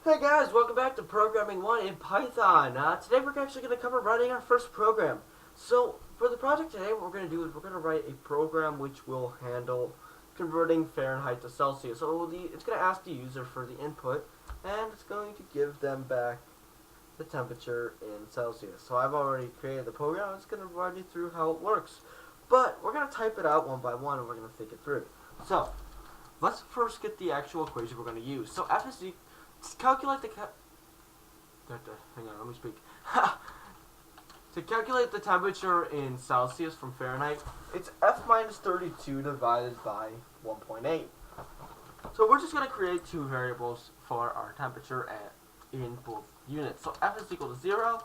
Hey guys, welcome back to Programming 1 in Python. Today we're actually going to cover writing our first program. So, for the project today, what we're going to do is we're going to write a program which will handle converting Fahrenheit to Celsius. So, it's going to ask the user for the input, and it's going to give them back the temperature in Celsius. So, I've already created the program. I'm just going to run you through how it works. But, we're going to type it out one by one, and we're going to think it through. So, let's first get the actual equation we're going to use. So, F is calculate the hang on, let me speak. To calculate the temperature in Celsius from Fahrenheit, it's F minus 32 divided by 1.8. So we're just going to create two variables for our temperature in both units. So F is equal to 0,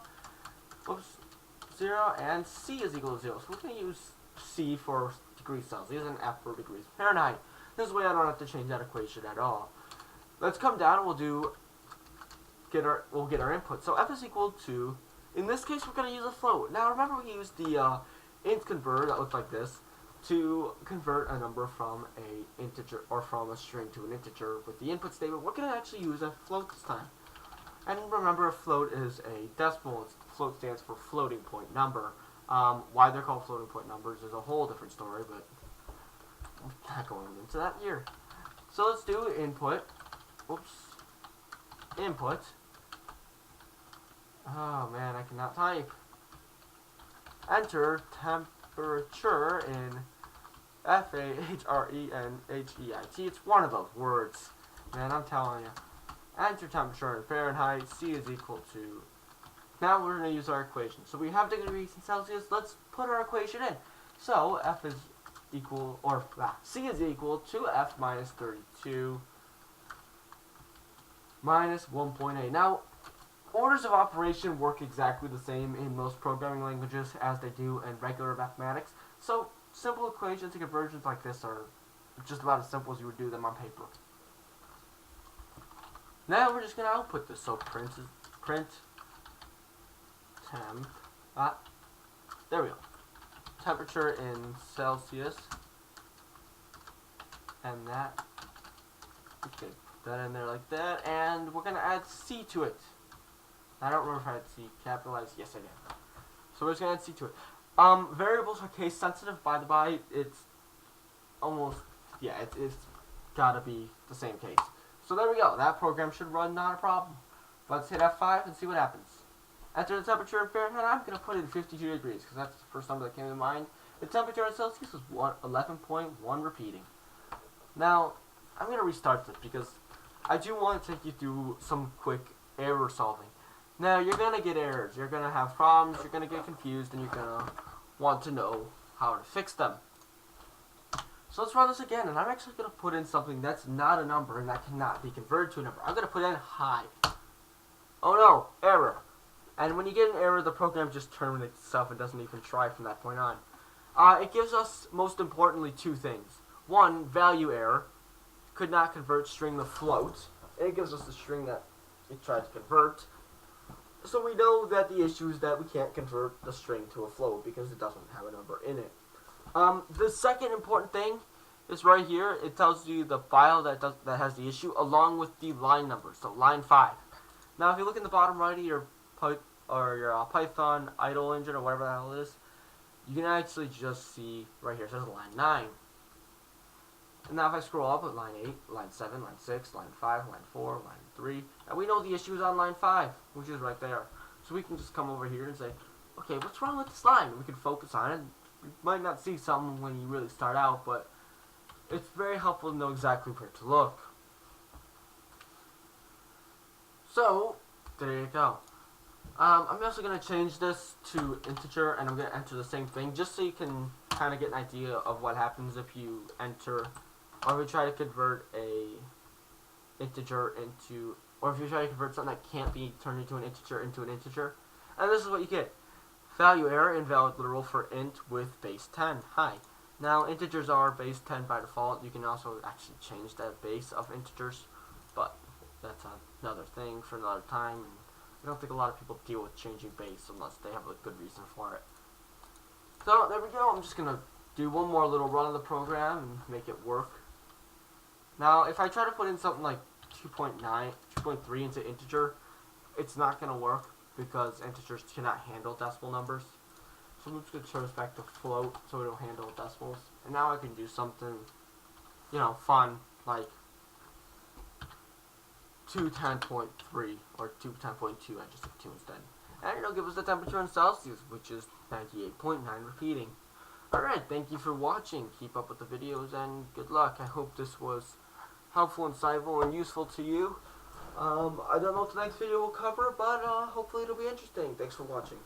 0, and C is equal to 0. So we're going to use C for degrees Celsius and F for degrees Fahrenheit. This way I don't have to change that equation at all. Let's come down and we'll get our input. So F is equal to, in this case we're going to use a float. Now remember we used the int converter that looks like this to convert a number from a integer or from a string to an integer with the input statement. We're going to actually use a float this time. And remember, a float is a decimal. Float stands for floating point number. Why they're called floating point numbers is a whole different story, but I'm not going into that here. So let's do input. Input. Oh man, I cannot type. Enter temperature in Fahrenheit. It's one of those words. Man, I'm telling you. Enter temperature in Fahrenheit. C is equal to. Now we're going to use our equation. So we have degrees in Celsius. Let's put our equation in. So F is equal, or C is equal to F minus 32 minus 1.8. Now, orders of operation work exactly the same in most programming languages as they do in regular mathematics. So, simple equations and conversions like this are just about as simple as you would do them on paper. Now we're just going to output this. So, print temp. There we go. Temperature in Celsius. And that. Okay. That in there like that, and we're gonna add C to it. I don't remember if I had C capitalized. Yes, I did. So we're just gonna add C to it. Variables are case sensitive, by the by. It's almost, yeah, it's gotta be the same case. So there we go. That program should run, not a problem. Let's hit F5 and see what happens. Enter the temperature in Fahrenheit. I'm gonna put in 52 degrees because that's the first number that came to mind. The temperature in Celsius is 11.1 repeating. Now I'm gonna restart this because I do want to take you through some quick error solving. Now, you're going to get errors. You're going to have problems. You're going to get confused. And you're going to want to know how to fix them. So let's run this again. And I'm actually going to put in something that's not a number and that cannot be converted to a number. I'm going to put in high. Oh no, error. And when you get an error, the program just terminates itself and doesn't even try from that point on. It gives us, most importantly, two things. One, value error. Could not convert string to float. It gives us the string that it tried to convert. So we know that the issue is that we can't convert the string to a float because it doesn't have a number in it. The second important thing is right here. It tells you the file that has the issue along with the line number. So line 5. Now if you look in the bottom right of your Python idle engine or whatever the hell it is, you can actually just see right here it says line 9. And now if I scroll up at line 8, line 7, line 6, line 5, line 4, line 3, and we know the issue is on line 5, which is right there. So we can just come over here and say, okay, what's wrong with this line? We can focus on it. You might not see something when you really start out, but it's very helpful to know exactly where to look. So, there you go. I'm also going to change this to integer, and I'm going to enter the same thing, just so you can kind of get an idea of what happens if you enter, or if you try to convert a integer into, or if you try to convert something that can't be turned into an integer. And this is what you get. Value error, invalid literal for int with base 10, high. Now, integers are base 10 by default. You can also actually change that base of integers, but that's another thing for another time. And I don't think a lot of people deal with changing base unless they have a good reason for it. So there we go. I'm just going to do one more little run of the program and make it work. Now, if I try to put in something like 2.9, 98.3 into integer, it's not going to work because integers cannot handle decimal numbers. So I'm just going to turn this back to float so it'll handle decimals. And now I can do something, you know, fun, like 210.3 or 210.2, I just did 2 instead. And it'll give us the temperature in Celsius, which is 98.9 repeating. Alright, thank you for watching. Keep up with the videos and good luck. I hope this was helpful, insightful, and useful to you. I don't know what the next video will cover, but hopefully it'll be interesting. Thanks for watching.